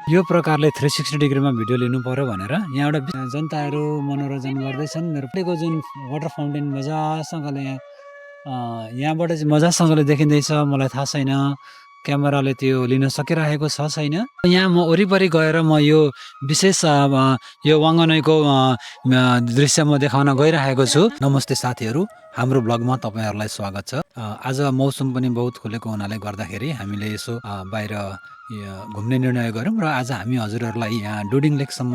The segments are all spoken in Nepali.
यो प्रकारले 360 डिग्रीमा भिडियो लिनु पर्यो भनेर यहाँ एउटा जनताहरू मनोरञ्जन गर्दैछन्। रोडको जुन वाटर फाउन्टेन मजासँगले यहाँबाट चाहिँ मजासँगले देखिँदैछ। मलाई थाहा छैन क्यामेराले त्यो लिन सकिरहेको छ छैन। यहाँ म वरिपरि गएर म यो विशेष यो वाङ्गनैको दृश्य म देखाउन गइरहेको छु। नमस्ते साथीहरू, हाम्रो ब्लगमा तपाईँहरूलाई स्वागत छ। आज मौसम पनि बहुत खुलेको हुनाले गर्दाखेरि हामीले यसो बाहिर घुम्ने निर्णय गऱ्यौँ र आज हामी हजुरहरूलाई यहाँ डुडिङ लेकसम्म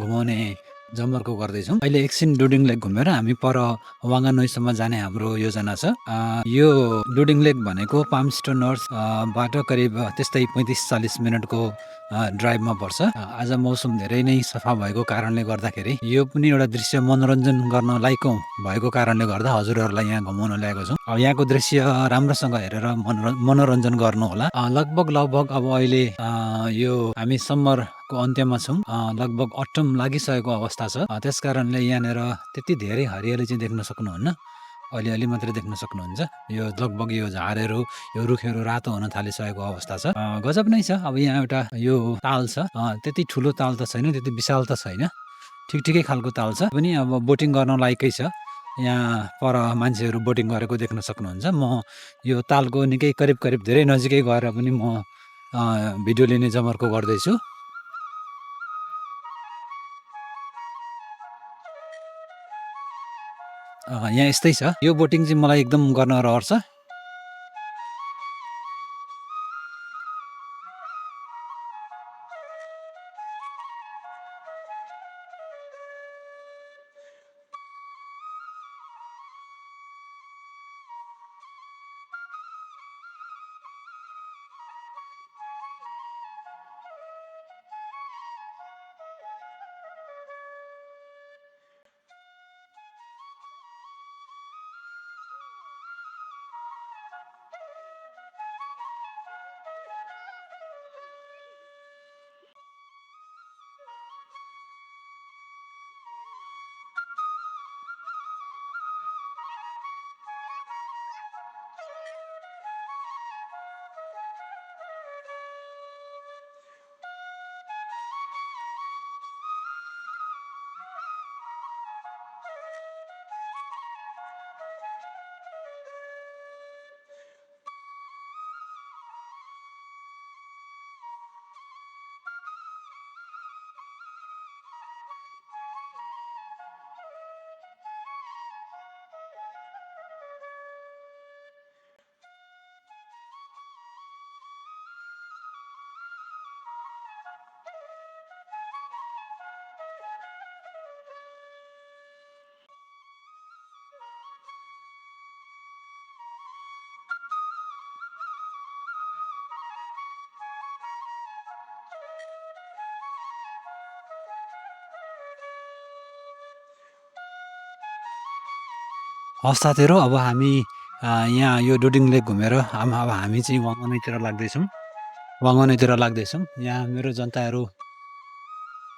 घुमाउने जमर्को गर्दैछौँ। अहिले एकछिन डुडिङ लेक घुमेर हामी पर वाङ्गानोईसम्म जाने हाम्रो योजना छ। यो डुडिङ लेक भनेको पामस्टोन नर्थबाट करिब त्यस्तै 35-40 मिनटको ड्राइभमा पर्छ। आज मौसम धेरै नै सफा भएको कारणले गर्दाखेरि यो पनि एउटा दृश्य मनोरञ्जन गर्न लायकको भएको कारणले गर्दा हजुरहरूलाई यहाँ घुमाउन ल्याएको छौँ। यहाँको दृश्य राम्रोसँग हेरेर मनोरञ्जन गर्नुहोला। लगभग अब अहिले यो हामी समरको अन्त्यमा छौँ। लगभग अटम लागिसकेको अवस्था छ। त्यस कारणले यहाँनिर त्यति धेरै हरियाली चाहिँ देख्न सक्नुहुन्न, अलिअलि मात्रै देख्न सक्नुहुन्छ। यो लगभग यो झारहरू, यो रुखहरू रातो हुन थालिसकेको अवस्था छ। गजब नै छ। अब यहाँ एउटा यो ताल छ, त्यति ठुलो ताल त छैन, त्यति विशाल त छैन, ठिकै खालको ताल छ पनि। अब बोटिङ गर्न लायकै छ। यहाँ पर मान्छेहरू बोटिङ गरेको देख्न सक्नुहुन्छ। म यो तालको निकै करिब धेरै नजिकै गएर पनि म भिडियो लिने जमर्को गर्दैछु। यहाँ यस्तै छ। यो बोटिङ चाहिँ मलाई एकदम गर्न रहर छ। हस् साथीहरू, अब हामी यहाँ यो डुडिङ लेक घुमेर अब हामी चाहिँ वाङ्गनैतिर लाग्दैछौँ। यहाँ मेरो जनताहरू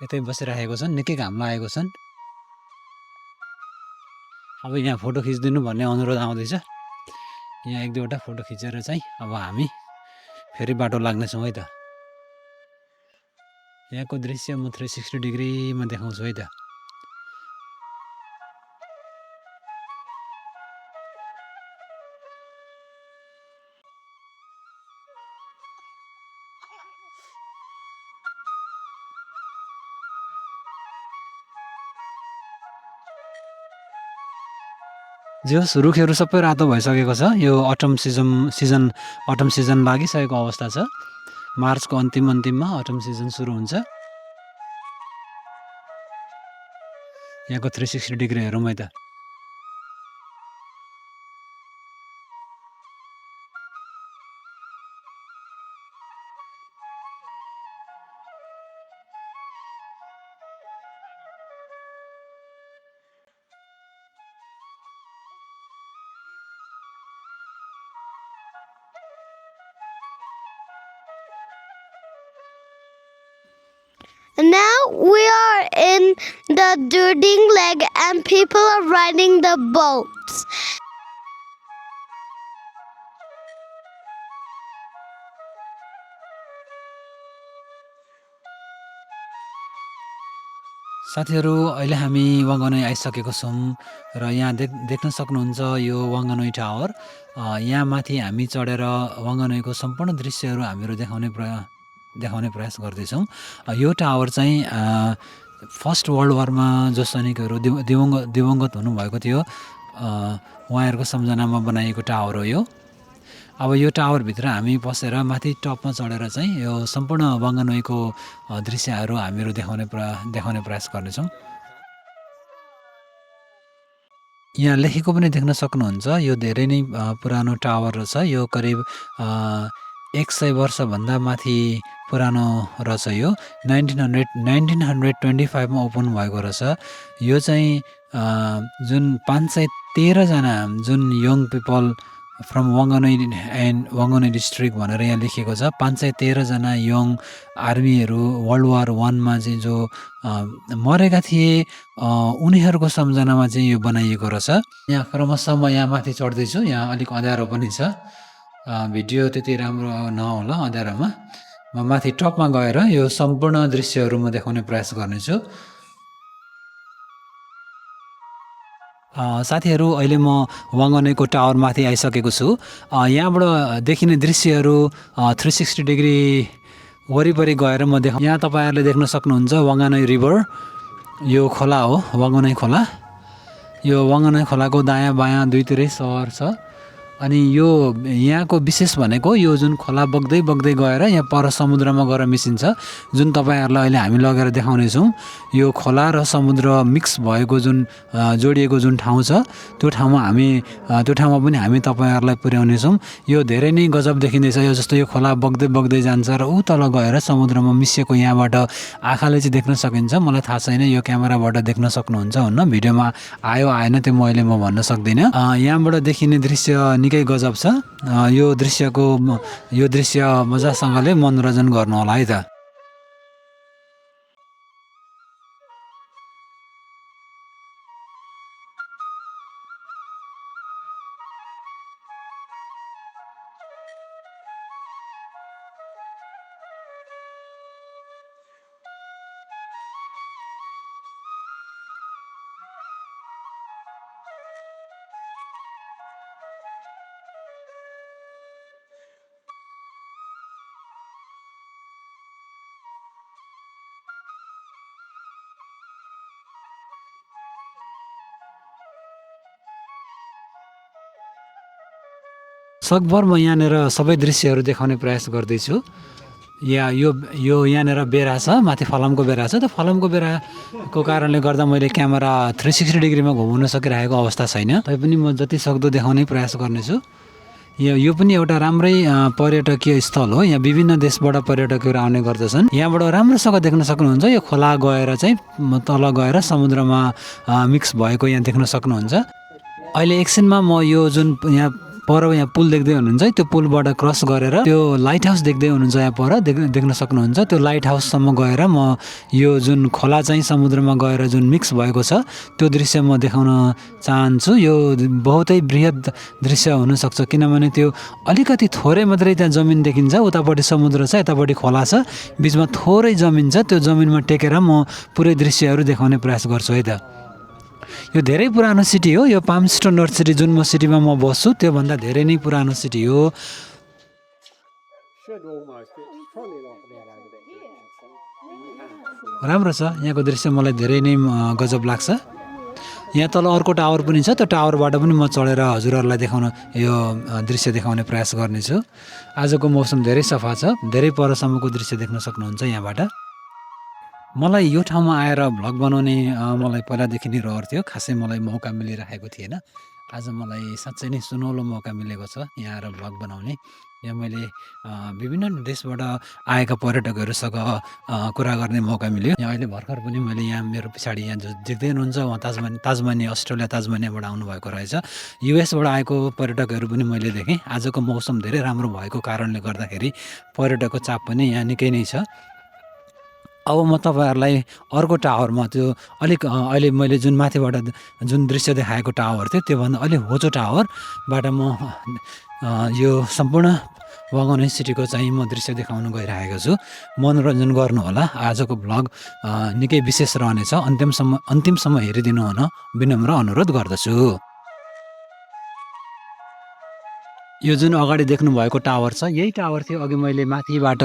यतै बसिरहेको छन्, निकै घाम लागेको छन्। अब यहाँ फोटो खिचिदिनु भन्ने अनुरोध आउँदैछ। यहाँ एक दुईवटा फोटो खिचेर चाहिँ अब हामी फेरि बाटो लाग्नेछौँ है त। यहाँको दृश्य म 360 डिग्रीमा देखाउँछु है त। जे होस्, रुखहरू सबै रातो भइसकेको छ। यो अटम सिजन लागिसकेको अवस्था छ। मार्चको अन्तिममा अटम सिजन सुरु हुन्छ। यहाँको 360 डिग्री हेरौँ है त। Now we are in the Duding Lake and people are riding the boats. साथीहरू अहिले हामी वाङ्गनोई आइसकेको छौँ र यहाँ देख्न सक्नुहुन्छ यो वाङ्गनोई टावर। यहाँ माथि हामी चढेर वाङ्गनोईको सम्पूर्ण दृश्यहरू हामीहरू देखाउने प्रयास गर्दैछौँ। यो टावर चाहिँ फर्स्ट वर्ल्ड वारमा जो सैनिकहरू दिवंगत हुनुभएको थियो उहाँहरूको सम्झनामा बनाइएको टावर हो यो। अब यो टावरभित्र हामी पसेर माथि टपमा चढेर चाहिँ यो सम्पूर्ण वाङ्गनोईको दृश्यहरू हामीहरू देखाउने प्रयास गर्नेछौँ। यहाँ लेखेको पनि देख्न सक्नुहुन्छ। यो धेरै नै पुरानो टावर रहेछ। यो करिब 100 वर्षभन्दा माथि पुरानो रहेछ। यो 1925 मा ओपन भएको रहेछ। यो चाहिँ जुन 513 जना जुन यङ पिपल फ्रम वाङ्गनोई डिस्ट्रिक्ट भनेर यहाँ लेखिएको छ। 513 जना यङ आर्मीहरू वर्ल्ड वार 1 मा चाहिँ जो मरेका थिए उनीहरूको सम्झनामा चाहिँ यो बनाइएको रहेछ। यहाँ क्रमशः म यहाँ माथि चढ्दैछु। यहाँ अलिक अँध्यारो पनि छ। भिडियो त्यति राम्रो नहोला अँध्यारोमा। म माथि टपमा गएर यो सम्पूर्ण दृश्यहरू म देखाउने प्रयास गर्नेछु। साथीहरू अहिले म वाङ्गनोईको टावरमाथि आइसकेको छु। यहाँबाट देखिने दृश्यहरू 360 डिग्री वरिपरि गएर म यहाँ तपाईँहरूले देख्न सक्नुहुन्छ वाङ्गनोई रिभर। यो खोला हो वाङ्गनोई खोला। यो वाङ्गनोई खोलाको दायाँ बायाँ दुईतिरै सहर छ। अनि यो यहाँको विशेष भनेको यो जुन खोला बग्दै गएर यहाँ पर समुद्रमा गएर मिसिन्छ। जुन तपाईँहरूलाई अहिले हामी लगेर देखाउनेछौँ यो खोला र समुद्र मिक्स भएको जुन जोडिएको जुन ठाउँ छ त्यो ठाउँमा पनि हामी तपाईँहरूलाई पुर्याउनेछौँ। यो धेरै नै गजब देखिँदैछ। यो जस्तो यो खोला बग्दै जान्छ र ऊ तल गएर समुद्रमा मिसिएको यहाँबाट आँखाले चाहिँ देख्न सकिन्छ। मलाई थाहा छैन यो क्यामेराबाट देख्न सक्नुहुन्छ हुन्न, भिडियोमा आयो आएन त्यो अहिले म भन्न सक्दिनँ। यहाँबाट देखिने दृश्य निकै गजब छ। यो दृश्य मजासँगले मनोरञ्जन गर्नु होला है त। सकभर म यहाँनिर सबै दृश्यहरू देखाउने प्रयास गर्दैछु। यो यहाँनिर बेरा छ, माथि फलामको बेरा छ। त्यो फलामको बेराको कारणले गर्दा मैले क्यामेरा 360 डिग्रीमा घुमाउन सकिरहेको अवस्था छैन। तैपनि म जति सक्दो देखाउने प्रयास गर्नेछु। यो पनि एउटा राम्रै पर्यटकीय स्थल हो। यहाँ विभिन्न देशबाट पर्यटकहरू आउने गर्दछन्। यहाँबाट राम्रोसँग देख्न सक्नुहुन्छ यो खोला गएर चाहिँ तल गएर समुद्रमा मिक्स भएको यहाँ देख्न सक्नुहुन्छ। अहिले एकछिनमा म यो जुन यहाँ पुल देख्दै हुनुहुन्छ त्यो पुलबाट क्रस गरेर त्यो लाइट हाउस देख्दै हुनुहुन्छ यहाँ पर देख्न सक्नुहुन्छ। त्यो लाइट हाउससम्म गएर म यो जुन खोला चाहिँ समुद्रमा गएर जुन मिक्स भएको छ त्यो दृश्य म देखाउन चाहन्छु। यो बहुतै बृहत दृश्य हुनसक्छ किनभने त्यो अलिकति थोरै मात्रै त्यहाँ जमिन देखिन्छ। उतापट्टि समुद्र छ, यतापट्टि खोला छ, बिचमा थोरै जमिन छ। त्यो जमिनमा टेकेर म पुरै दृश्यहरू देखाउने प्रयास गर्छु है त। यो धेरै पुरानो सिटी हो। यो पाल्मस्टोन नर्थ सिटी जुन सिटीमा म बस्छु त्योभन्दा धेरै नै पुरानो सिटी हो। राम्रो छ यहाँको दृश्य, मलाई धेरै नै गजब लाग्छ। यहाँ तल अर्को टावर पनि छ। त्यो टावरबाट पनि म चढेर हजुरहरूलाई यो दृश्य देखाउने प्रयास गर्नेछु। आजको मौसम धेरै सफा छ, धेरै परसम्मको दृश्य देख्न सक्नुहुन्छ यहाँबाट। मलाई यो ठाउँमा आएर भ्लग बनाउने मलाई पहिलादेखि नै रहर थियो। खासै मलाई मौका मिलिरहेको थिएन। आज मलाई साँच्चै नै सुनौलो मौका मिलेको छ यहाँ आएर भ्लग बनाउने। यहाँ मैले विभिन्न देशबाट आएका पर्यटकहरूसँग कुरा गर्ने मौका मिल्यो। यहाँ अहिले भर्खर पनि मैले यहाँ मेरो पछाडि यहाँ जो देख्दै हुनुहुन्छ उहाँ ताजमानिया अस्ट्रेलिया ताजमानियाबाट आउनुभएको रहेछ। युएसबाट आएको पर्यटकहरू पनि मैले देखेँ। आजको मौसम धेरै राम्रो भएको कारणले गर्दाखेरि पर्यटकको चाप पनि यहाँ निकै नै छ। अब म तपाईँहरूलाई अर्को टावरमा त्यो अलिक अहिले मैले जुन माथिबाट जुन दृश्य देखाएको टावर थियो त्योभन्दा अलिक होचो टावरबाट म यो सम्पूर्ण वागन सिटीको चाहिँ म दृश्य देखाउन गइरहेको छु। मनोरञ्जन गर्नुहोला। आजको भ्लग निकै विशेष रहनेछ। अन्तिमसम्म हेरिदिनु हुन विनम्र अनुरोध गर्दछु। यो जुन अगाडि देख्नु भएको टावर छ, यही टावर थियो अघि मैले माथिबाट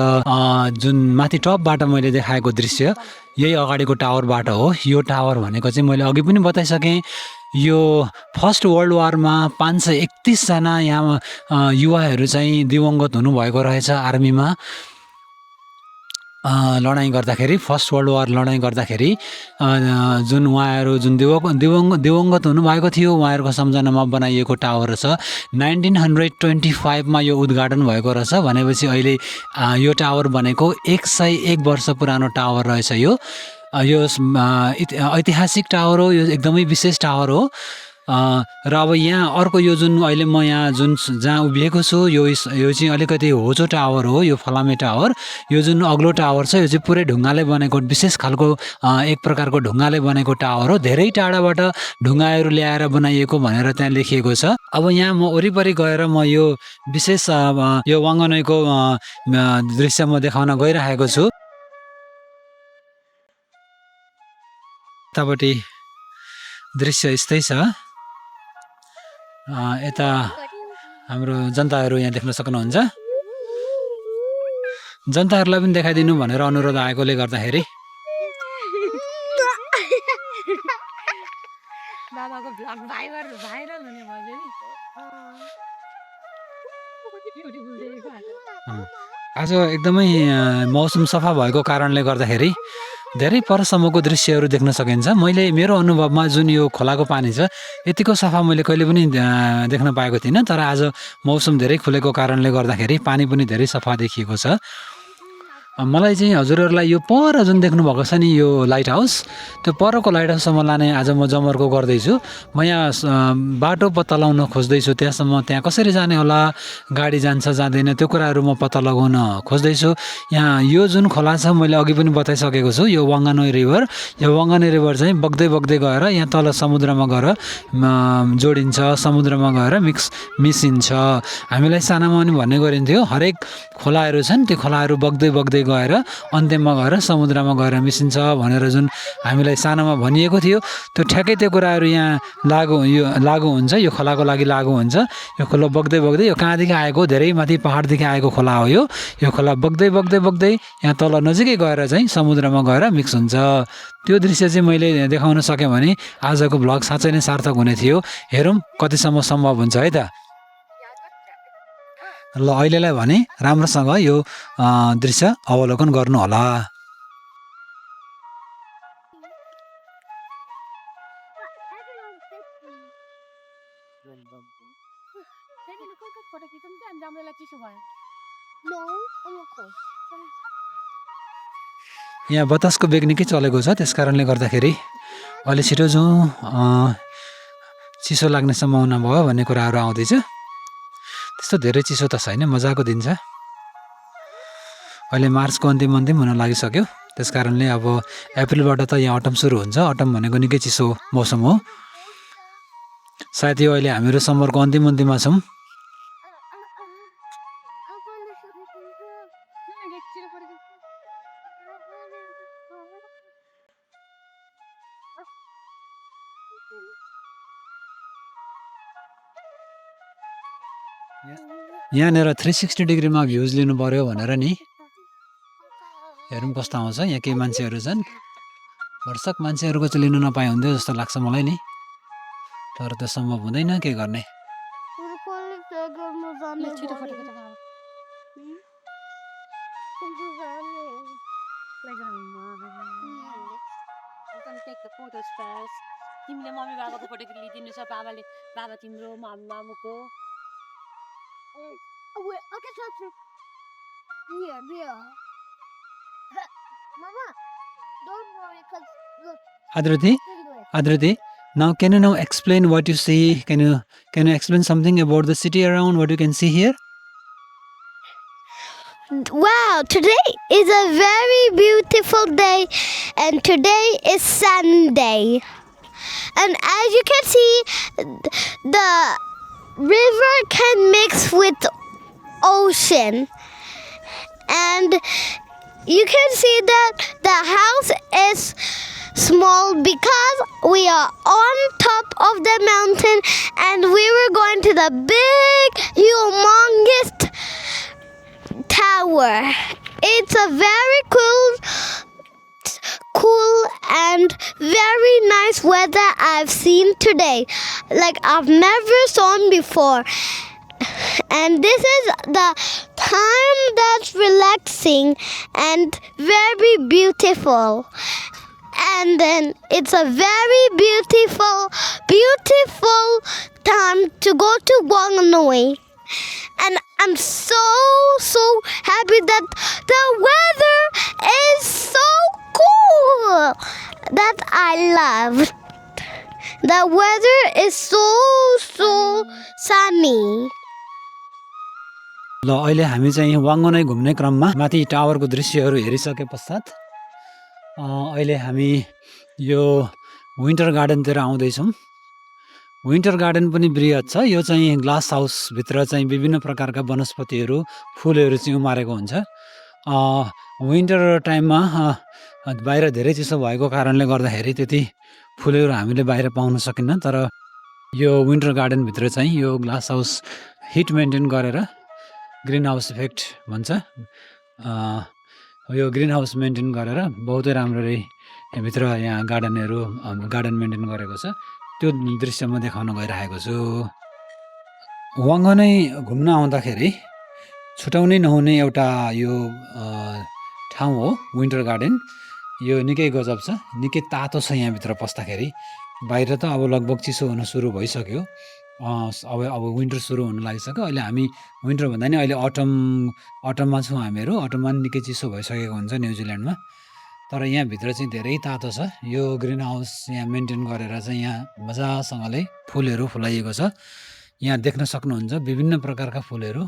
जुन माथि टपबाट मैले देखाएको दृश्य, यही अगाडिको टावरबाट हो। यो टावर भनेको चाहिँ मैले अघि पनि बताइसकेँ, यो फर्स्ट वर्ल्ड वारमा 531 जना यहाँ युवाहरू चाहिँ दिवंगत हुनुभएको रहेछ आर्मीमा लडाइँ गर्दाखेरि। फर्स्ट वर्ल्ड वार लडाइँ गर्दाखेरि जुन उहाँहरू जुन दिवंगत हुनुभएको थियो, उहाँहरूको सम्झनामा बनाइएको टावर छ। 1925 मा यो उद्घाटन भएको रहेछ। भनेपछि अहिले यो टावर बनेको 101 वर्ष पुरानो टावर रहेछ। यो ऐतिहासिक टावर हो। यो एकदमै विशेष टावर हो। र अब यहाँ अर्को यो जुन अहिले म यहाँ जुन जहाँ उभिएको छु, यो चाहिँ अलिकति होचो टावर हो। यो फलामे टावर। यो जुन अग्लो टावर छ, यो चाहिँ पुरै ढुङ्गाले बनेको विशेष खालको एक प्रकारको ढुङ्गाले बनेको टावर हो। धेरै टाढाबाट ढुङ्गाहरू ल्याएर बनाइएको भनेर त्यहाँ लेखिएको छ। अब यहाँ म वरिपरि गएर म यो विशेष यो वाङ्गनैको दृश्य म देखाउन गइरहेको छु। यतापट्टि दृश्य यस्तै छ। यता हाम्रो जनताहरू यहाँ देख्न सक्नुहुन्छ। जनताहरूलाई पनि देखाइदिनु भनेर अनुरोध आएकोले गर्दाखेरि आज एकदमै मौसम सफा भएको कारणले गर्दाखेरि धेरै परसम्मको दृश्यहरू देख्न सकिन्छ। मैले मेरो अनुभवमा जुन यो खोलाको पानी छ, यतिको सफा मैले कहिले पनि देख्न पाएको थिइनँ। तर आज मौसम धेरै खुलेको कारणले गर्दाखेरि पानी पनि धेरै सफा देखिएको छ। मलाई चाहिँ हजुरहरूलाई यो पर जुन देख्नुभएको छ नि, यो लाइट हाउस, त्यो परको लाइट हाउससम्म लाने आज म जमर्को गर्दैछु। म यहाँ बाटो पत्ता लगाउन खोज्दैछु। त्यहाँसम्म त्यहाँ कसरी जाने होला, गाडी जान्छ जाँदैन, त्यो कुराहरू म पत्ता लगाउन खोज्दैछु। यहाँ यो जुन खोला छ, मैले अघि पनि बताइसकेको छु, यो वाङ्गानोई रिभर। यो वाङ्गानोई रिभर चाहिँ बग्दै बग्दै गएर यहाँ तल समुद्रमा गएर जोडिन्छ, समुद्रमा गएर मिसिन्छ। हामीलाई सानामा पनि भन्ने गरिन्थ्यो, हरेक खोलाहरू छन्, त्यो खोलाहरू बग्दै बग्दै गएर अन्त्यमा गएर समुद्रमा गएर मिसिन्छ भनेर जुन हामीलाई सानोमा भनिएको थियो, त्यो ठ्याक्कै त्यो कुराहरू यहाँ लागु हुन्छ। यो खोलाको लागि लागु हुन्छ। यो खोला बग्दै बग्दै यो कहाँदेखि आएको, धेरै माथि पहाडदेखि आएको खोला हो। यो खोला बग्दै बग्दै बग्दै यहाँ तल नजिकै गएर चाहिँ समुद्रमा गएर मिक्स हुन्छ। त्यो दृश्य चाहिँ मैले देखाउन सकेँ भने आजको भ्लग साँच्चै नै सार्थक हुने थियो। हेरौँ कतिसम्म सम्भव हुन्छ है त। ल अहिलेलाई भने राम्रोसँग यो दृश्य अवलोकन गर्नुहोला। यहाँ बतासको बेग निकै चलेको छ, त्यस कारणले गर्दाखेरि अलि छिटो जाउँ, चिसो लाग्ने सम्भावना भयो भन्ने कुराहरू आउँदैछ। त्यस्तो धेरै चिसो त छैन, मजाको दिन छ। अहिले मार्चको अन्तिम हुन लागिसक्यो। त्यस कारणले अब अप्रिलबाट त यहाँ अटम सुरु हुन्छ। अटम भनेको निकै चिसो मौसम हो। सायद यो अहिले हामीहरू समरको अन्तिममा छौँ। यहाँनिर 360 डिग्रीमा भ्युज लिनु पर्यो भनेर नि, हेरौँ कस्तो आउँछ। यहाँ केही मान्छेहरू छन्, भर्सक मान्छेहरूको चाहिँ लिनु नपाए हुन्थ्यो जस्तो लाग्छ मलाई नि, तर त्यो सम्भव हुँदैन, के गर्ने। तिमीले मम्मी बाबाको फोटो लिइदिनु छ, बाबा तिम्रो मामुको। Adriti, now can you now explain what you see? Can you explain something about the city around, what you can see here? Wow, today is a very beautiful day, and today is Sunday. And as you can see, the river can mix with ocean. And you can see that the house is small because we are on top of the mountain and we were going to the big, humongous tower. It's a very cool and very nice weather I've seen today, like I've never seen before. And this is the time that's relaxing and very beautiful. And then it's a very beautiful time to go to Wanganui. And I'm so happy that the weather is so cool that I love. The weather is so sunny. ल अहिले हामी चाहिँ वाङ्गनै घुम्ने क्रममा माथि टावरको दृश्यहरू हेरिसके पश्चात अहिले हामी यो विन्टर गार्डनतिर आउँदैछौँ। विन्टर गार्डन पनि बृहत छ। यो चाहिँ ग्लास हाउसभित्र चाहिँ विभिन्न प्रकारका वनस्पतिहरू फुलहरू चाहिँ उमारेको हुन्छ। विन्टर टाइममा बाहिर धेरै चिसो भएको कारणले गर्दाखेरि त्यति फुलहरू हामीले बाहिर पाउन सकिन्न। तर यो विन्टर गार्डनभित्र चाहिँ यो ग्लास हाउस हिट मेन्टेन गरेर ग्रिन हाउस इफेक्ट भन्छ, यो ग्रिन हाउस मेन्टेन गरेर बहुतै राम्ररी भित्र यहाँ गार्डन मेन्टेन गरेको छ। त्यो दृश्य म देखाउन गइरहेको छु। वाङ्गनै घुम्न आउँदाखेरि छुटाउनै नहुने एउटा यो ठाउँ हो विन्टर गार्डन। यो निकै गजब छ, निकै तातो छ यहाँभित्र पस्दाखेरि। बाहिर त अब लगभग चिसो हुन सुरु भइसक्यो। अब विन्टर सुरु हुन लागिसक्यो। अहिले हामी विन्टर भन्दा नि अहिले अटममा छौँ हामीहरू। अटममा निकै चिसो भइसकेको हुन्छ न्युजिल्यान्डमा। तर यहाँभित्र चाहिँ धेरै तातो छ। यो ग्रिन हाउस यहाँ मेन्टेन गरेर चाहिँ यहाँ मजासँगले फुलहरू फुलाइएको छ। यहाँ देख्न सक्नुहुन्छ विभिन्न प्रकारका फुलहरू।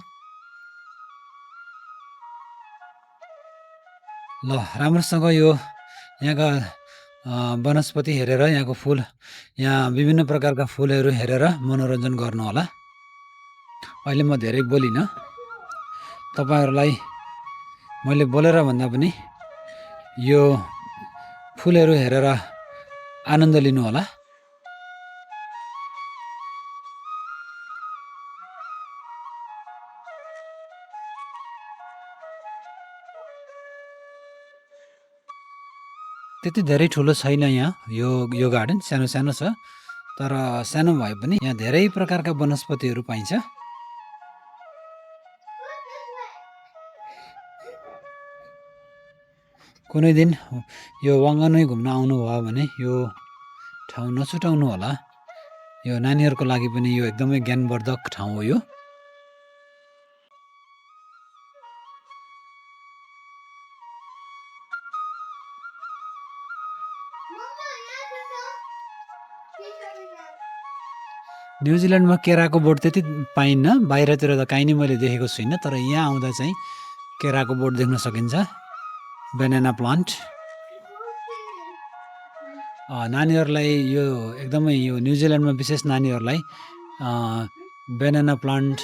ल राम्रोसँग यो यहाँका वनस्पति हेरेर, यहाँको फुल, यहाँ विभिन्न प्रकारका फुलहरू हेरेर मनोरञ्जन गर्नुहोला। अहिले म धेरै बोलिनँ, तपाईँहरूलाई मैले बोलेर भन्दा पनि यो फुलहरू हेरेर आनन्द लिनुहोला। त्यति धेरै ठुलो छैन यहाँ यो गार्डन, सानो सानो छ। तर सानो भए पनि यहाँ धेरै प्रकारका वनस्पतिहरू पाइन्छ। कुनै दिन यो वाङ्गनै घुम्न आउनुभयो भने यो ठाउँ नछुटाउनु होला। यो नानीहरूको लागि पनि यो एकदमै ज्ञानवर्धक ठाउँ हो यो। न्युजिल्यान्डमा केराको बोट त्यति पाइन्न, बाहिरतिर त काहीँ नै मैले देखेको छुइनँ। तर यहाँ आउँदा चाहिँ केराको बोट देख्न सकिन्छ, बनाना प्लान्ट। नानीहरूलाई यो एकदमै यो न्युजिल्यान्डमा विशेष नानीहरूलाई बनाना प्लान्ट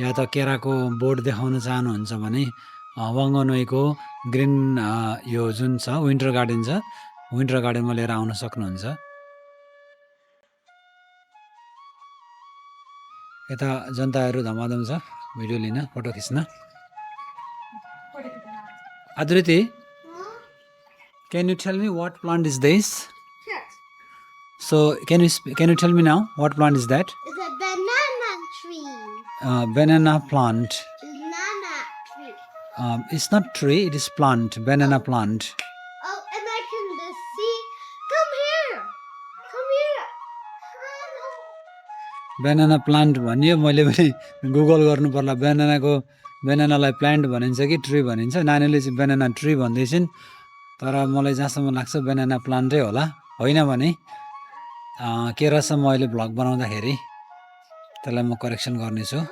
या त केराको बोट देखाउन चाहनुहुन्छ भने वाङ्गनोईको ग्रिन यो जुन छ विन्टर गार्डन छ, विन्टर गार्डनमा लिएर आउन सक्नुहुन्छ। यता जनताहरू धमाधम छ भिडियो लिन, फोटो खिच्न। Adriti, can you tell me what plant is this? Yes. So can you tell me now what plant is that? It's a banana tree. Banana plant. Banana tree. It's not tree, it is plant. Banana plant. Oh, and I can just see. Come here. Come here. Banana plant भन्यो, मैले पनि गुगल गर्नु पर्ला। बनानालाई प्लान्ट भनिन्छ कि ट्री भनिन्छ। नानीले चाहिँ बनाना ट्री भन्दैछन्, तर मलाई जहाँसम्म लाग्छ बनाना प्लान्टै होला। होइन भने के रहेछ, म अहिले भ्लग बनाउँदाखेरि त्यसलाई म करेक्सन गर्नेछु।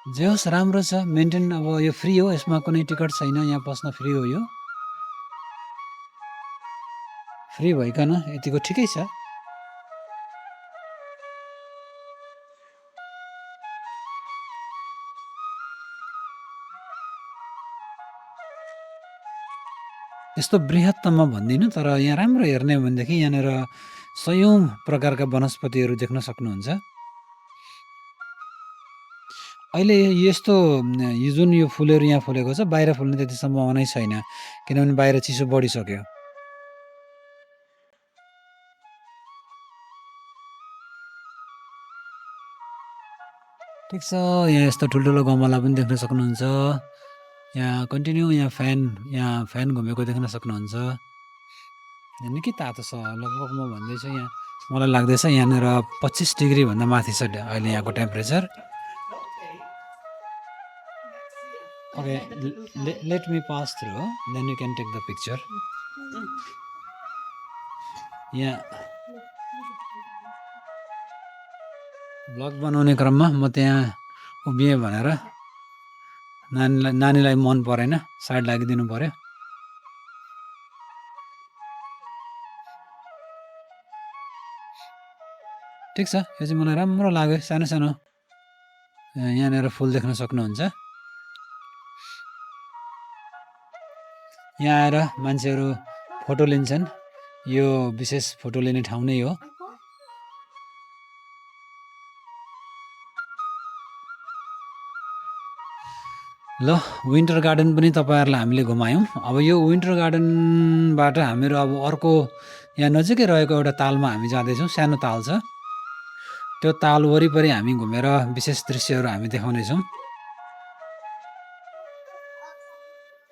जे होस् राम्रो छ मेन्टेन अब यो फ्री हो यसमा कुनै टिकट छैन यहाँ पस्न फ्री हो यो फ्री भइकन यतिको ठिकै छ यस्तो बृहत त म भन्दिनँ तर यहाँ राम्रो हेर्ने हो भनेदेखि यहाँनिर सयौँ प्रकारका वनस्पतिहरू देख्न सक्नुहुन्छ अहिले यस्तो यो जुन यो फुलहरू यहाँ फुलेको छ बाहिर फुल्ने त्यति सम्भावनै छैन किनभने बाहिर चिसो बढिसक्यो ठिक छ यहाँ यस्तो ठुल्ठुलो गमला पनि देख्न सक्नुहुन्छ यहाँ कन्टिन्यू यहाँ फ्यान घुमेको देख्न सक्नुहुन्छ निकै तातो छ लगभग म भन्दैछु यहाँ मलाई लाग्दैछ यहाँनिर 25 डिग्रीभन्दा माथि छ अहिले यहाँको temperature Okay, let me pass through, then you can take the picture. यहाँ ब्लग बनाउने क्रममा म त्यहाँ उभिएँ भनेर नानीलाई मन परेन साइड लागिदिनु पर्यो ठिक छ यो चाहिँ मलाई राम्रो लाग्यो सानो सानो यहाँनिर फुल देख्न सक्नुहुन्छ यहाँ आएर मान्छेहरू फोटो लिन्छन् यो विशेष फोटो लिने ठाउँ नै हो ल विन्टर गार्डन पनि तपाईँहरूलाई हामीले घुमायौँ अब यो विन्टर गार्डनबाट हामीहरू अब अर्को यहाँ नजिकै रहेको एउटा तालमा हामी जाँदैछौँ सानो ताल छ त्यो ताल वरिपरि हामी घुमेर विशेष दृश्यहरू हामी देखाउनेछौँ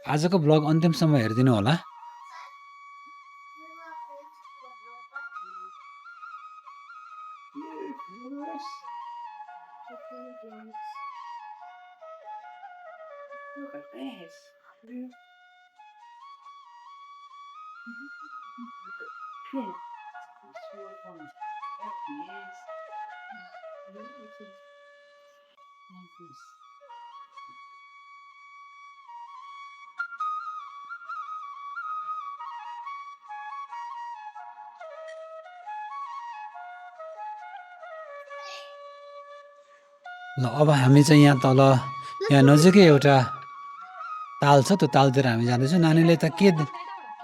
आजको ब्लग अन्तिमसम्म हेरिदिनु होला ल अब हामी चाहिँ यहाँ तल यहाँ नजिकै एउटा ताल छ त्यो तालतिर हामी जाँदैछौँ नानीले त के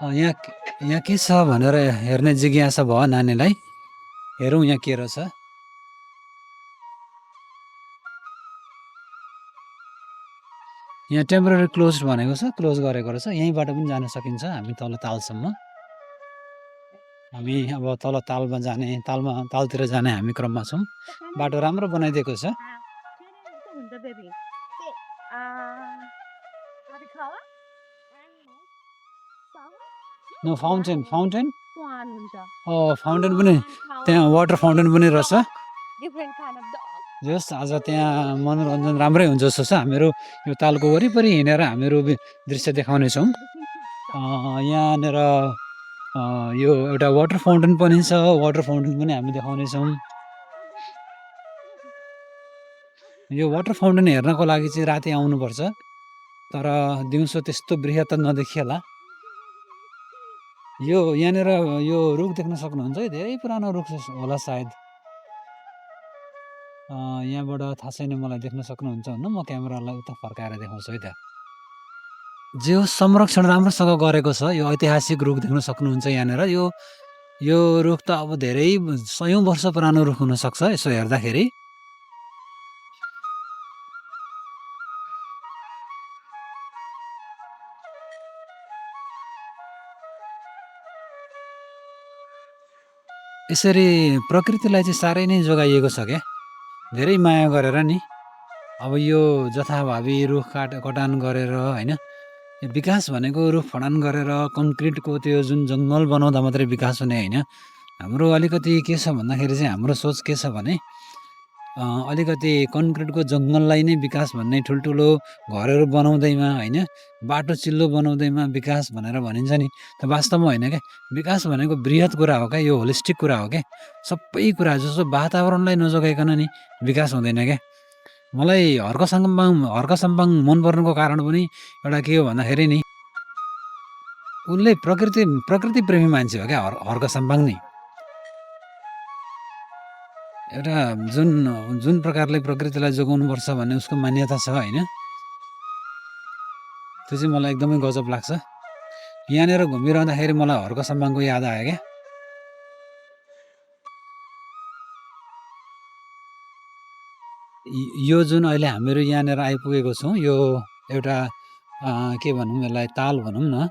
यहाँ के छ भनेर हेर्ने जिज्ञासा भयो नानीलाई हेरौँ यहाँ के रहेछ यहाँ टेम्पोररी क्लोज भनेको छ क्लोज गरेको रहेछ यहीँबाट पनि जान सकिन्छ हामी तल तालसम्म हामी अब तल तालतिर जाने हामी क्रममा छौँ बाटो राम्रो बनाइदिएको छ फाउन्टेन फाउन्टेन पनि त्यहाँ वाटर फाउन्टेन पनि रहेछ जस आज त्यहाँ मनोरञ्जन राम्रै हुन्छ जस्तो छ हामीहरू यो तालको वरिपरि हिँडेर हामीहरू दृश्य देखाउनेछौँ यहाँनिर यो एउटा वाटर फाउन्टेन पनि छ वाटर फाउन्टेन पनि हामी देखाउनेछौँ यो वाटर फाउन्टेन हेर्नको लागि चाहिँ राति आउनुपर्छ तर दिउँसो त्यस्तो बृहत नदेखिएला यो यहाँनिर यो रुख देख्न सक्नुहुन्छ है धेरै पुरानो रुख होला सायद यहाँबाट थाहा छैन मलाई देख्न सक्नुहुन्छ होइन म क्यामेरालाई उता फर्काएर देखाउँछु है त जे होस् संरक्षण राम्रोसँग गरेको छ यो ऐतिहासिक रुख देख्न सक्नुहुन्छ यहाँनिर यो रुख त अब धेरै सयौँ वर्ष पुरानो रुख हुनसक्छ यसो हेर्दाखेरि यसरी प्रकृतिलाई चाहिँ साह्रै नै जोगाइएको छ क्या धेरै माया गरेर नि अब यो जथाभावी रुख कटान गरेर होइन विकास भनेको रुख फडान गरेर कङ्क्रिटको त्यो जुन जङ्गल बनाउँदा मात्रै विकास हुने होइन हाम्रो अलिकति के छ भन्दाखेरि चाहिँ हाम्रो सोच के छ भने अलिकति कन्क्रिटको जङ्गललाई नै विकास भन्ने ठुल्ठुलो घरहरू बनाउँदैमा होइन बाटो चिल्लो बनाउँदैमा विकास भनेर भनिन्छ नि त वास्तवमा होइन क्या विकास भनेको बृहत कुरा हो क्या यो होलिस्टिक कुरा हो क्या सबै कुरा जस्तो वातावरणलाई नजोगाइकन नि विकास हुँदैन क्या मलाई हर्क सम्पाङ मन पर्नुको कारण पनि एउटा के हो भन्दाखेरि नि उनले प्रकृति प्रेमी मान्छे हो क्या हर्क सम्पाङ नि। एउटा जुन प्रकारले प्रकृतिलाई जोगाउनुपर्छ भन्ने उसको मान्यता छ होइन, त्यो चाहिँ मलाई एकदमै गजब लाग्छ। यहाँनिर घुमिरहँदाखेरि मलाई हर्क सम्पाङको याद आयो क्या। यो जुन अहिले हामीहरू यहाँनिर आइपुगेको छौँ, यो एउटा के भनौँ यसलाई, ताल भनौँ न,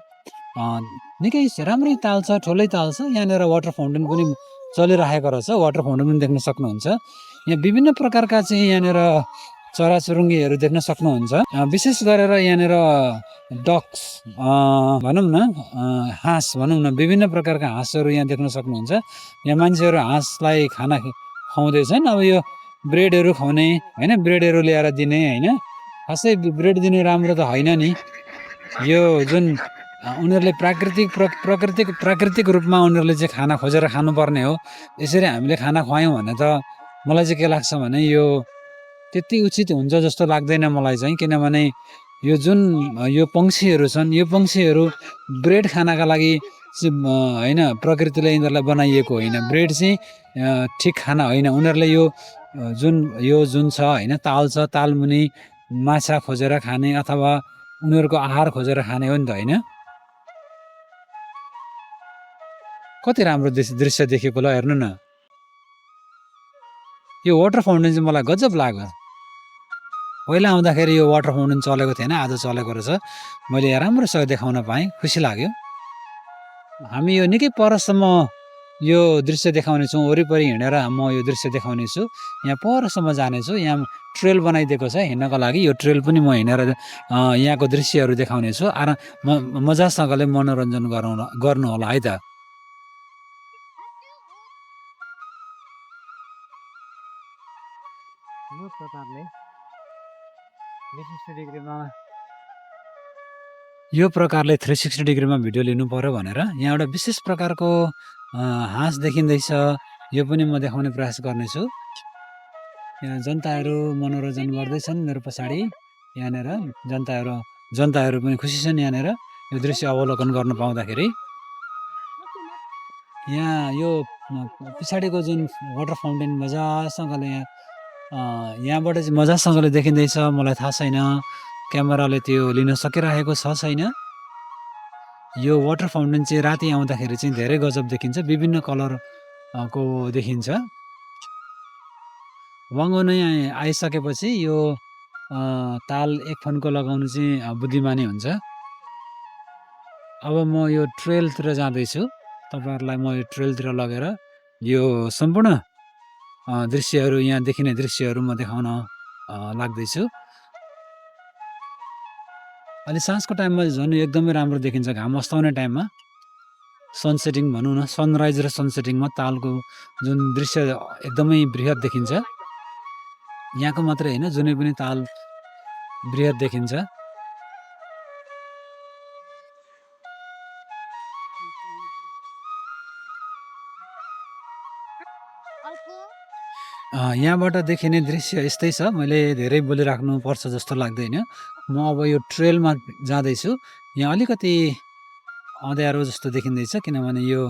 निकै राम्रै ताल छ, ठुलै ताल छ। यहाँनिर वाटर फाउन्टेन पनि चलिरहेको रहेछ, वाटर फाउन्टेन पनि देख्न सक्नुहुन्छ। यहाँ विभिन्न प्रकारका चाहिँ यहाँनिर चराचुरुङ्गीहरू देख्न सक्नुहुन्छ। विशेष गरेर यहाँनिर डक्स भनौँ न, हाँस भनौँ न, विभिन्न प्रकारका हाँसहरू यहाँ देख्न सक्नुहुन्छ। यहाँ मान्छेहरू हाँसलाई खाना खुवाउँदैछन्। अब यो ब्रेडहरू खुवाउने होइन, ब्रेडहरू ल्याएर दिने होइन, खासै ब्रेड दिने राम्रो त होइन नि। यो जुन उनीहरूले प्राकृतिक रूपमा उनीहरूले चाहिँ खाना खोजेर खानुपर्ने हो। यसरी हामीले खाना खुवायौँ भने त मलाई चाहिँ के लाग्छ भने यो त्यति उचित हुन्छ जस्तो लाग्दैन मलाई चाहिँ। किनभने यो जुन यो पक्षीहरू छन्, यो पक्षीहरू ब्रेड खानाका लागि होइन, प्रकृतिले यिनीहरूलाई बनाइएको होइन। ब्रेड चाहिँ ठिक खाना होइन। उनीहरूले यो जुन छ होइन, ताल छ, तालमुनि माछा खोजेर खाने अथवा उनीहरूको आहार खोजेर खाने हो नि त होइन। कति राम्रो दृश्य देखेको ल, हेर्नु न। यो वाटर फाउन्टेन चाहिँ मलाई गजब लाग्यो। पहिला आउँदाखेरि यो वाटर फाउन्टेन चलेको थिएन, आज चलेको रहेछ। मैले यहाँ राम्रोसँग देखाउन पाएँ, खुसी लाग्यो। हामी यो निकै परसम्म यो दृश्य देखाउने छौँ। वरिपरि हिँडेर म यो दृश्य देखाउने छु। यहाँ परसम्म जानेछु। यहाँ ट्रेल बनाइदिएको छ हिँड्नको लागि। यो ट्रेल पनि म हिँडेर यहाँको दृश्यहरू देखाउने छु। मजासँगले मनोरञ्जन गर्नु होला है त। यो प्रकारले 360 डिग्रीमा भिडियो लिनु पर्यो भनेर यहाँ एउटा विशेष प्रकारको हाँस देखिँदैछ। यो पनि म देखाउने प्रयास गर्नेछु। यहाँ जनताहरू मनोरञ्जन गर्दैछन् मेरो पछाडि। यहाँनिर जनताहरू पनि खुसी छन् यहाँनिर यो दृश्य अवलोकन गर्न पाउँदाखेरि। यहाँ यो पछाडिको जुन वाटर फाउन्टेन मजासँगले यहाँबाट चाहिँ मजासँगले देखिँदैछ। मलाई थाहा छैन क्यामेराले त्यो लिन सकिरहेको छ छैन। यो वाटर फाउन्टेन चाहिँ राति आउँदाखेरि चाहिँ धेरै गजब देखिन्छ, विभिन्न कलरको देखिन्छ। वाङ्गो आइसकेपछि यो ताल एक फन्को लगाउनु चाहिँ बुद्धिमानी हुन्छ। अब म यो ट्रेलतिर जाँदैछु। तपाईँहरूलाई म यो ट्रेलतिर लगेर यो सम्पूर्ण दृश्यहरू, यहाँ देखिने दृश्यहरू म देखाउन लाग्दैछु। अहिले साँझको टाइममा झन् एकदमै राम्रो देखिन्छ। घाम अस्ताउने टाइममा सनसेटिङ भनौँ न, सनराइज र सनसेटिङमा तालको जुन दृश्य एकदमै बृहत देखिन्छ। यहाँको मात्रै होइन, जुनै पनि ताल बृहत देखिन्छ। यहाँबाट देखिने दृश्य यस्तै छ। मैले धेरै बोलिराख्नु पर्छ जस्तो लाग्दैन। म अब यो ट्रेलमा जाँदैछु। यहाँ अलिकति अँध्यारो जस्तो देखिँदैछ, किनभने यो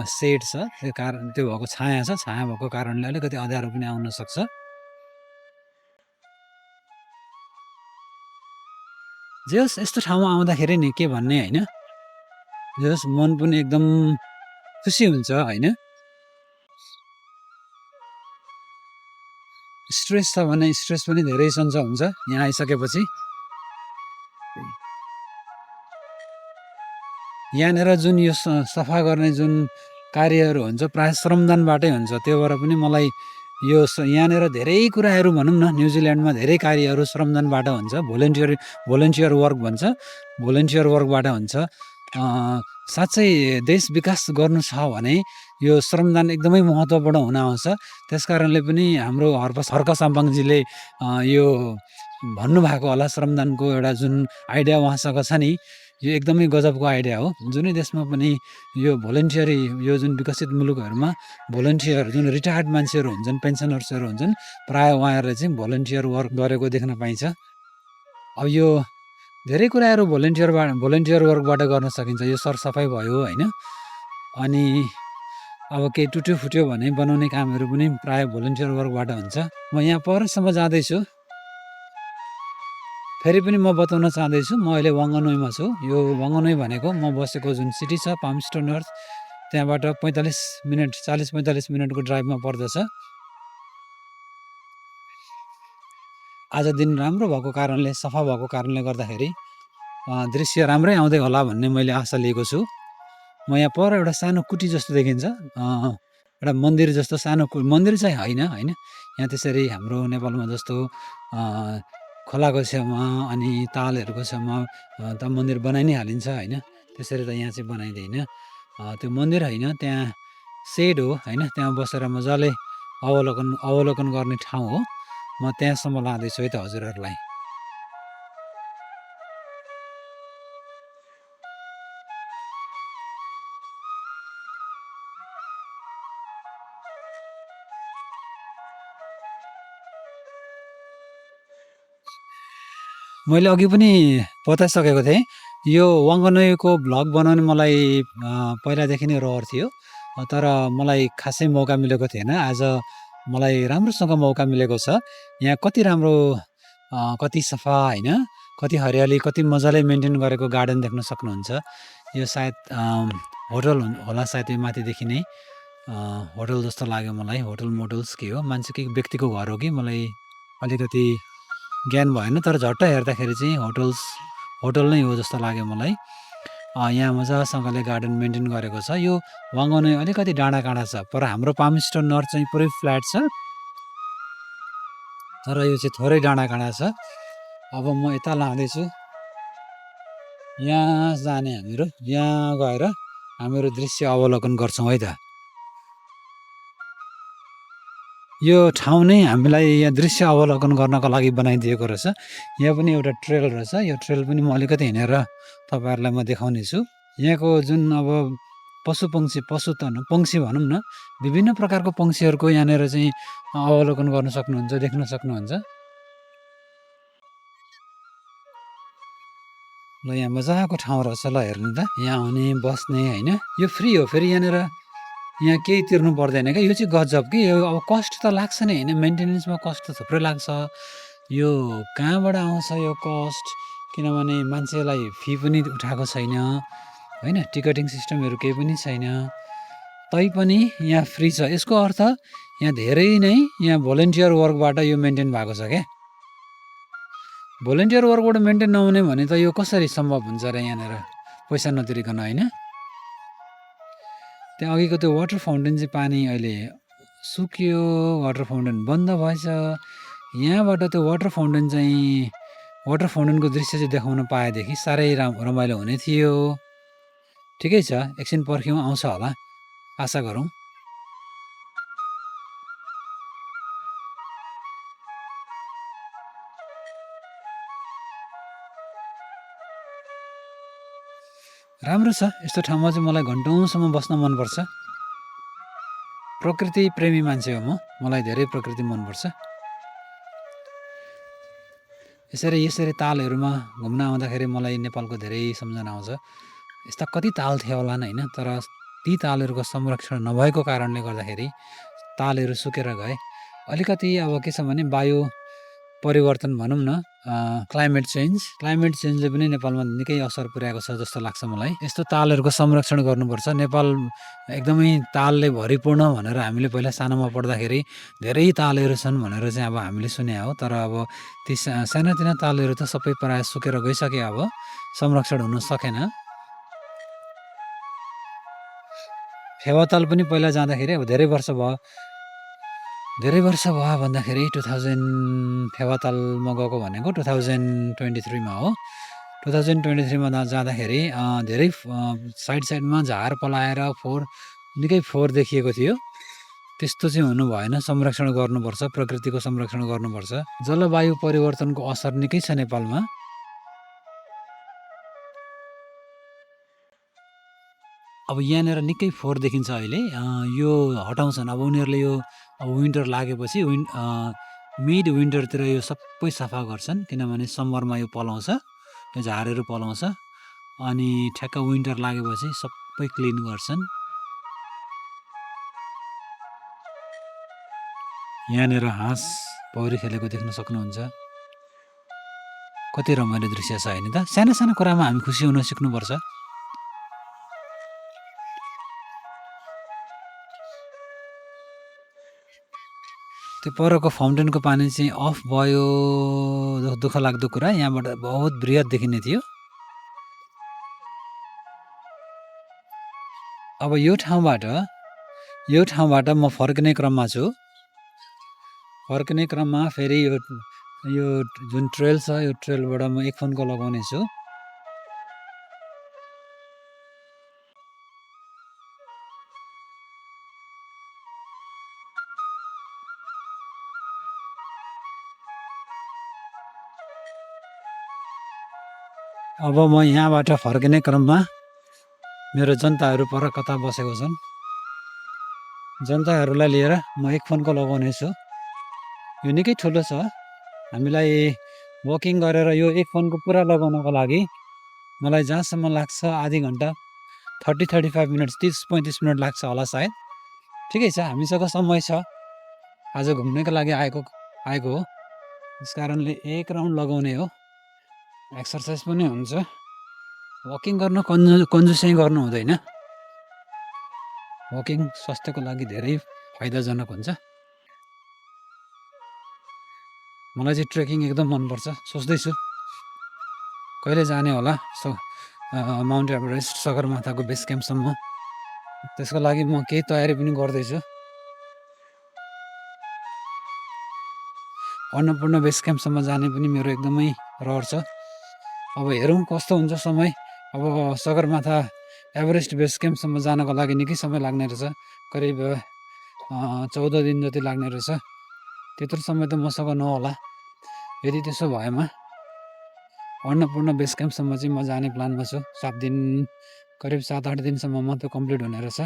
सेड छ, त्यो भएको छाया छ। छाया भएको कारणले अलिकति अँध्यारो पनि आउन सक्छ। जे होस्, यस्तो ठाउँमा आउँदाखेरि नि के भन्ने होइन, जे होस् मन पनि एकदम खुसी हुन्छ होइन। स्ट्रेस छ भने स्ट्रेस पनि धेरै सन्चो हुन्छ यहाँ आइसकेपछि। यहाँनिर जुन यो सफा गर्ने जुन कार्यहरू हुन्छ प्रायः श्रमदानबाटै हुन्छ। त्यो भएर पनि मलाई यो यहाँनिर धेरै कुराहरू भनौँ न, न्युजिल्यान्डमा धेरै कार्यहरू श्रमदानबाट हुन्छ। भोलिन्टियर वर्क भन्छ, भोलिन्टियर वर्कबाट हुन्छ। साँच्चै देश विकास गर्नु छ भने यो श्रमदान एकदमै महत्त्वपूर्ण हुन आउँछ। त्यस कारणले पनि हाम्रो हर्क सम्पाङजीले यो भन्नुभएको होला, श्रमदानको एउटा जुन आइडिया उहाँसँग छ नि, यो एकदमै गजबको आइडिया हो। जुनै देशमा पनि यो भोलन्टियरी यो जुन विकसित मुलुकहरूमा भोलन्टियर जुन रिटायर्ड मान्छेहरू हुन्छन्, पेन्सनर्सहरू हुन्छन्, प्रायः उहाँहरूले चाहिँ भोलन्टियर वर्क गरेको देख्न पाइन्छ। अब यो धेरै कुराहरू भोलन्टियर वर्कबाट गर्न सकिन्छ। यो सरसफाइ भयो होइन, अनि अब केही टुट्यो-फुट्यो भने बनाउने कामहरू पनि प्रायः भोलन्टियर वर्कबाट हुन्छ। म यहाँ परसम्म जाँदैछु। फेरि पनि म बताउन चाहँदैछु, म अहिले वाङ्गनोईमा छु। यो वाङ्गनोई भनेको म बसेको जुन सिटी छ पाल्मस्टोन नर्थ, त्यहाँबाट 40-45 मिनटको ड्राइभमा पर्दछ। आज दिन राम्रो भएको कारणले, सफा भएको कारणले गर्दाखेरि दृश्य राम्रै आउँदै होला भन्ने मैले आशा लिएको छु। म यहाँ पर एउटा सानो कुटी जस्तो देखिन्छ, एउटा मन्दिर जस्तो सानो मन्दिर चाहिँ होइन होइन, यहाँ त्यसरी हाम्रो नेपालमा जस्तो खोलाको छेउमा अनि तालहरूको छेउमा त मन्दिर बनाइ नै हालिन्छ होइन, त्यसरी त यहाँ चाहिँ बनाइँदैन। त्यो मन्दिर होइन, त्यहाँ सेड हो होइन, त्यहाँ बसेर मजाले अवलोकन गर्ने ठाउँ हो। म त्यहाँसम्म लाँदैछु है त हजुरहरूलाई। मैले अघि पनि बताइसकेको थिएँ, यो वाङ्गनोईको भ्लग बनाउने मलाई पहिलादेखि नै रहर थियो, तर मलाई खासै मौका मिलेको थिएन। आज मलाई राम्रोसँग मौका मिलेको छ। यहाँ कति राम्रो, कति सफा होइन, कति हरियाली, कति मजाले मेन्टेन गरेको गार्डन देख्न सक्नुहुन्छ। यो सायद होटल होला, सायद यो माथिदेखि नै होटल जस्तो लाग्यो मलाई। होटल मोटल्स के हो, मान्छेकै व्यक्तिको घर हो कि, मलाई अलिकति ज्ञान भएन, तर झट्ट हेर्दाखेरि चाहिँ होटल नै हो जस्तो लाग्यो मलाई। यहाँ मजासँगले गार्डन मेन्टेन गरेको छ। यो वाङ्गनोई अलिकति डाँडा काँडा छ, पर हाम्रो पाल्मस्टोन नर्थ चाहिँ पुरै फ्ल्याट छ, तर यो चाहिँ थोरै डाँडा काँडा छ। अब म यता लाँदैछु, यहाँ जाने हामीहरू, यहाँ गएर हामीहरू दृश्य अवलोकन गर्छौँ है त। यो ठाउँ नै हामीलाई यहाँ दृश्य अवलोकन गर्नको लागि बनाइदिएको रहेछ। यहाँ पनि एउटा ट्रेल रहेछ, यो ट्रेल पनि म अलिकति हिँडेर तपाईँहरूलाई म देखाउने छु। यहाँको जुन अब पक्षी भनौँ न, विभिन्न प्रकारको पक्षीहरूको यहाँनिर चाहिँ अवलोकन गर्न सक्नुहुन्छ, देख्न सक्नुहुन्छ। ल यहाँ मजाको ठाउँ रहेछ, ल हेर्नु त, यहाँ आउने बस्ने होइन, यो फ्री हो। फेरि यहाँनिर यहाँ केही तिर्नु पर्दैन क्या, यो चाहिँ गजब कि। यो अब कस्ट त लाग्छ नै होइन, मेन्टेनेन्समा कस्ट त थुप्रै लाग्छ। यो कहाँबाट आउँछ यो कस्ट, किनभने मान्छेलाई फी पनि उठाएको छैन होइन, टिकटिङ सिस्टमहरू केही पनि छैन, तैपनि यहाँ फ्री छ। यसको अर्थ यहाँ धेरै नै यहाँ भोलिन्टियर वर्कबाट यो मेन्टेन भएको छ क्या। भोलिन्टियर वर्कबाट मेन्टेन नहुने भने त यो कसरी सम्भव हुन्छ र यहाँनिर पैसा नतिरिकन होइन। त्यहाँ अघिको त्यो वाटर फाउन्टेन चाहिँ पानी अहिले सुक्यो, वाटर फाउन्टेन बन्द भएछ। यहाँबाट त्यो वाटर फाउन्टेनको दृश्य चाहिँ देखाउन पाएदेखि साह्रै रमाइलो हुने थियो। ठिकै छ, एकछिन पर्ख्यौँ, आउँछ होला, आशा गरौँ। राम्रो छ, यस्तो ठाउँमा चाहिँ मलाई घन्टौँसम्म बस्न मनपर्छ। प्रकृति प्रेमी मान्छे हो म, मलाई धेरै प्रकृति मनपर्छ। यसरी तालहरूमा घुम्न आउँदाखेरि मलाई नेपालको धेरै सम्झना आउँछ। यस्ता कति ताल थियो होला होइन, तर ती तालहरूको संरक्षण नभएको कारणले गर्दाखेरि तालहरू सुकेर गए। अलिकति अब के छ भने वायु परिवर्तन भनौँ न, क्लाइमेट चेन्जले पनि नेपालमा निकै असर पुर्याएको छ जस्तो लाग्छ मलाई। यस्तो तालहरूको संरक्षण गर्नुपर्छ। नेपाल एकदमै तालले भरिपूर्ण भनेर हामीले पहिला सानोमा पढ्दाखेरि धेरै तालहरू छन् भनेर चाहिँ अब हामीले सुने हो, तर अब ती सानातिना तालहरू त सबै प्रायः सुकेर गइसके, अब संरक्षण हुन सकेन। फेवाताल पनि पहिला जाँदाखेरि अब धेरै वर्ष भयो भन्दाखेरि 2000 फेवातालमा गएको भनेको 2023मा हो। 2023मा जाँदाखेरि धेरै साइडमा झार पलाएर निकै फोहोर देखिएको थियो। त्यस्तो चाहिँ हुनु भएन, संरक्षण गर्नुपर्छ, प्रकृतिको संरक्षण गर्नुपर्छ। जलवायु परिवर्तनको असर निकै छ नेपालमा। अब यहाँनिर निकै फोहोर देखिन्छ अहिले यो हटाउँछन् अब उनीहरूले यो अब विन्टर लागेपछि मिड विन्टरतिर यो सबै सफा गर्छन् किनभने समरमा यो पलाउँछ यो झारहरू पलाउँछ अनि ठ्याक्क विन्टर लागेपछि सबै क्लिन गर्छन् यहाँनिर हाँस पौडी खेलेको देख्न सक्नुहुन्छ कति रमाइलो दृश्य छ होइन त सानो सानो कुरामा हामी खुसी हुन सिक्नुपर्छ त्यो परको फाउन्टेनको पानी चाहिँ अफ भयो दुःख लाग्दो कुरा यहाँबाट बहुत बृहत देखिने थियो अब यो ठाउँबाट म फर्किने क्रममा छु फर्किने क्रममा फेरि यो जुन ट्रेल छ यो ट्रेलबाट म एक फोनको लगाउने छु अब म यहाँबाट फर्किने क्रममा मेरो जनताहरू पर कता बसेको छन् जनताहरूलाई लिएर म एक फोनको लगाउने छु यो निकै ठुलो छ हामीलाई वकिङ गरेर यो एक फोनको पुरा लगाउनको लागि मलाई जहाँसम्म लाग्छ आधी घन्टा 30-35 मिनट 30-35 मिनट लाग्छ होला सायद ठिकै छ हामीसँग समय छ आज घुम्नको लागि आएको हो त्यस कारणले एक राउन्ड लगाउने हो एक्सर्साइज पनि हुन्छ वकिङ गर्न कन्जुसै गर्नु हुँदैन वकिङ स्वास्थ्यको लागि धेरै फाइदाजनक हुन्छ मलाई चाहिँ ट्रेकिङ एकदम मनपर्छ सोच्दैछु कहिले जाने होला माउन्ट एभरेस्ट सगरमाथाको बेस क्याम्पसम्म त्यसको लागि म केही तयारी पनि गर्दैछु अन्नपूर्ण बेस क्याम्पसम्म जाने पनि मेरो एकदमै रहर छ अब हेरौँ कस्तो हुन्छ समय अब सगरमाथा एभरेस्ट बेस क्याम्पसम्म जानको लागि निकै समय लाग्ने रहेछ करिब 14 दिन जति लाग्ने रहेछ त्यत्रो समय त मसँग नहोला यदि त्यसो भएमा अन्नपूर्ण बेस क्याम्पसम्म चाहिँ म जाने प्लानमा छु 7 दिन करिब 7-8 दिनसम्ममा त्यो कम्प्लिट हुने रहेछ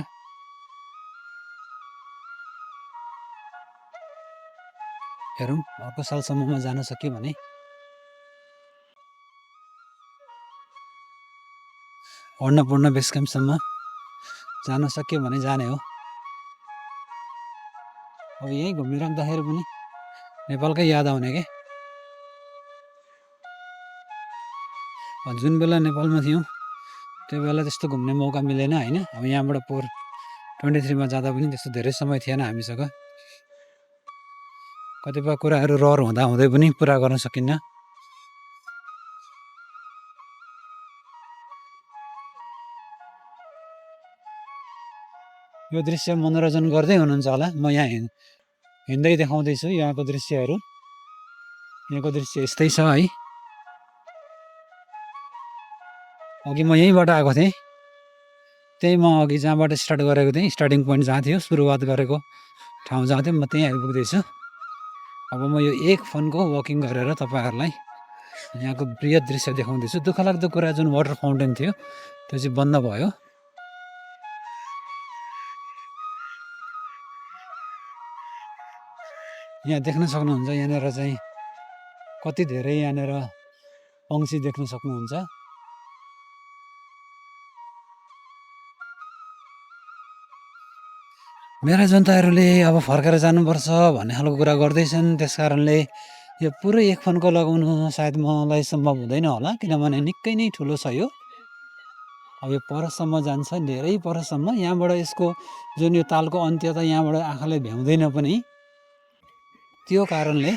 हेरौँ अर्को सालसम्ममा जान सक्यो भने अन्नपूर्ण बेस क्याम्पसम्म जान सक्यो भने जाने हो अब यहीँ घुमिरहँदाखेरि पनि नेपालकै याद आउने के जुन बेला नेपालमा थियौँ त्यो बेला त्यस्तो घुम्ने मौका मिलेन होइन अब यहाँबाट 23मा जाँदा पनि त्यस्तो धेरै समय थिएन हामीसँग कतिपय कुराहरू रहर हुँदै पनि पुरा गर्न सकिन्न यो दृश्य मनोरञ्जन गर्दै हुनुहुन्छ होला म यहाँ हिँड्दै देखाउँदैछु यहाँको दृश्यहरू यहाँको दृश्य यस्तै छ है अघि म यहीँबाट आएको थिएँ त्यही म अघि जहाँबाट स्टार्ट गरेको थिएँ स्टार्टिङ पोइन्ट जहाँ थियो सुरुवात गरेको ठाउँ जहाँ थियो म त्यहीँ आइपुग्दैछु अब म यो एक फोनको वकिङ गरेर तपाईँहरूलाई यहाँको बृहत दृश्य देखाउँदैछु दुःख लाग्दो कुरा जुन वाटर फाउन्टेन थियो त्यो चाहिँ बन्द भयो यहाँ देख्न सक्नुहुन्छ यहाँनिर चाहिँ कति धेरै यहाँनिर पंक्षी देख्न सक्नुहुन्छ मेरा जनताहरूले अब फर्केर जानुपर्छ भन्ने खालको कुरा गर्दैछन् त्यस कारणले यो पुरै एक फोनको लगाउनु सायद मलाई सम्भव हुँदैन होला किनभने निकै नै ठुलो छ यो अब यो परसम्म जान्छ धेरै परसम्म यहाँबाट यसको जुन यो तालको अन्त्य त यहाँबाट आँखाले भ्याउँदैन पनि त्यो कारणले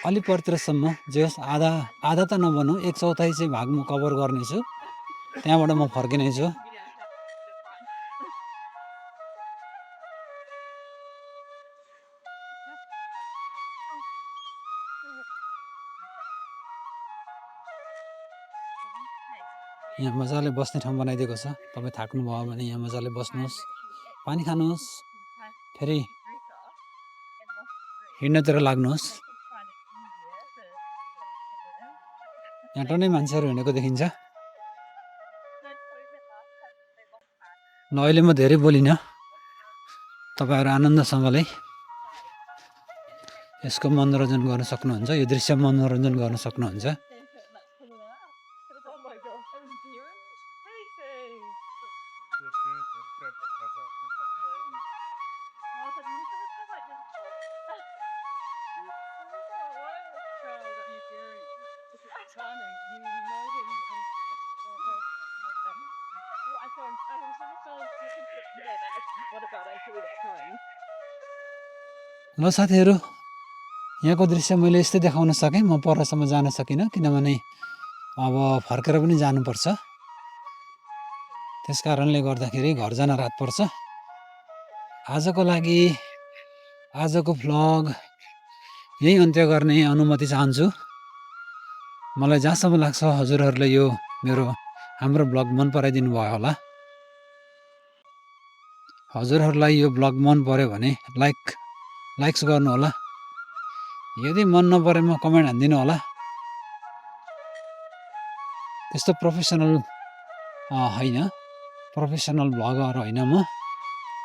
अलि परतिरसम्म जे होस् आधा त नभनौँ 1/4 चाहिँ भाग म कभर गर्नेछु त्यहाँबाट म फर्किनेछु यहाँ मजाले बस्ने ठाउँ बनाइदिएको छ तपाईँ थाक्नुभयो भने यहाँ मजाले बस्नुहोस् पानी खानुहोस् फेरि हिँड्नतिर लाग्नुहोस् यहाँ टन्नै मान्छेहरू हिँडेको देखिन्छ ल अहिले म धेरै बोलिनँ, तपाईँहरू आनन्दसँगले यसको मनोरञ्जन गर्न सक्नुहुन्छ, यो दृश्य मनोरञ्जन गर्न सक्नुहुन्छ। ल साथीहरू, यहाँको दृश्य मैले यस्तै देखाउन सकेँ। म परसम्म जान सकिनँ किनभने अब फर्केर पनि जानुपर्छ। त्यस कारणले गर्दाखेरि घर जान रात पर्छ। आजको लागि आजको भ्लग यही अन्त्य गर्ने अनुमति चाहन्छु। मलाई जहाँसम्म लाग्छ हजुरहरूले यो हाम्रो भ्लग मन पराइदिनु भयो होला। हजुरहरूलाई यो भ्लग मन पर्यो भने लाइक्स गर्नु होला। यदि मन नपरेमा कमेन्ट हानिदिनु होला। त्यस्तो प्रोफेसनल होइन, प्रोफेसनल भ्लगर होइन म,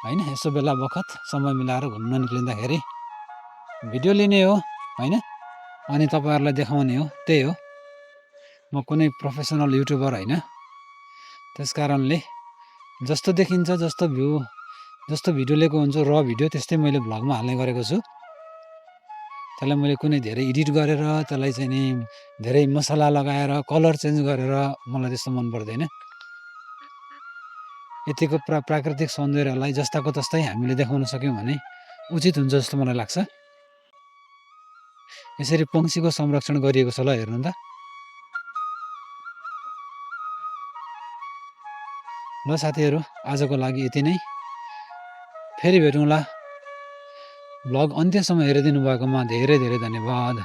होइन। यसो बेला बखत समय मिलाएर घुम्न निक्लिँदाखेरि भिडियो लिने हो, होइन, अनि तपाईँहरूलाई देखाउने हो, त्यही हो। म कुनै प्रोफेसनल युट्युबर होइन। त्यस कारणले जस्तो देखिन्छ, जस्तो भिडियो लिएको हुन्छ, र भिडियो त्यस्तै मैले भ्लगमा हाल्ने गरेको छु। त्यसलाई मैले कुनै धेरै एडिट गरेर, त्यसलाई चाहिँ नि धेरै मसला लगाएर, कलर चेन्ज गरेर मलाई त्यस्तो मन पर्दैन। यतिको प्राकृतिक सौन्दर्यलाई जस्ताको तस्तै हामीले देखाउन सक्यौँ भने उचित हुन्छ जस्तो मलाई लाग्छ। यसरी पंक्षीको संरक्षण गरिएको छ ल, हेर्नु त। ल साथीहरू, आजको लागि यति नै। फेरि भेटौँला। भ्लग अन्त्यसम्म हेरिदिनु भएकोमा धेरै धेरै धन्यवाद।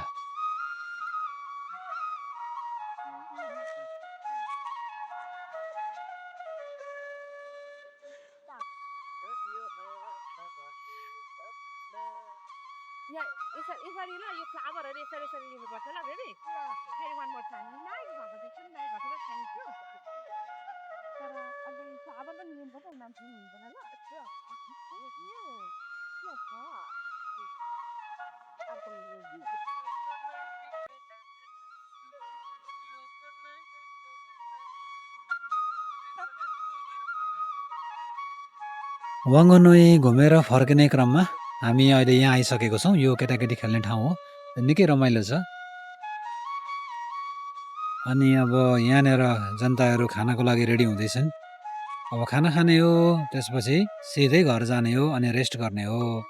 यसरी ल, यो फ्लावरहरू यसरी यसरी लिनुपर्छ ल फेरि। फेरि वान मोर टाइम नाइस भएको देख्छु नि, नाइस भएको थ्याङ्क यू। तर अनि फ्लावर पनि लिनुपर्छ, मान्छे पनि हुनुपर्छ ल। वाङ्गनोई घुमेर फर्किने क्रममा हामी अहिले यहाँ आइसकेको छौँ। यो केटाकेटी खेल्ने ठाउँ हो, निकै रमाइलो छ। अनि अब यहाँनिर जनताहरू खानाको लागि रेडी हुँदैछन्। अब खाना खाने हो, त्यसपछि सिधै घर जाने हो अनि रेस्ट गर्ने हो।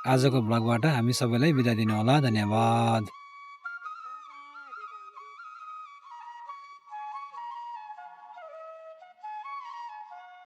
आजको भ्लगबाट हामी सबैलाई बिदा दिनु होला। धन्यवाद।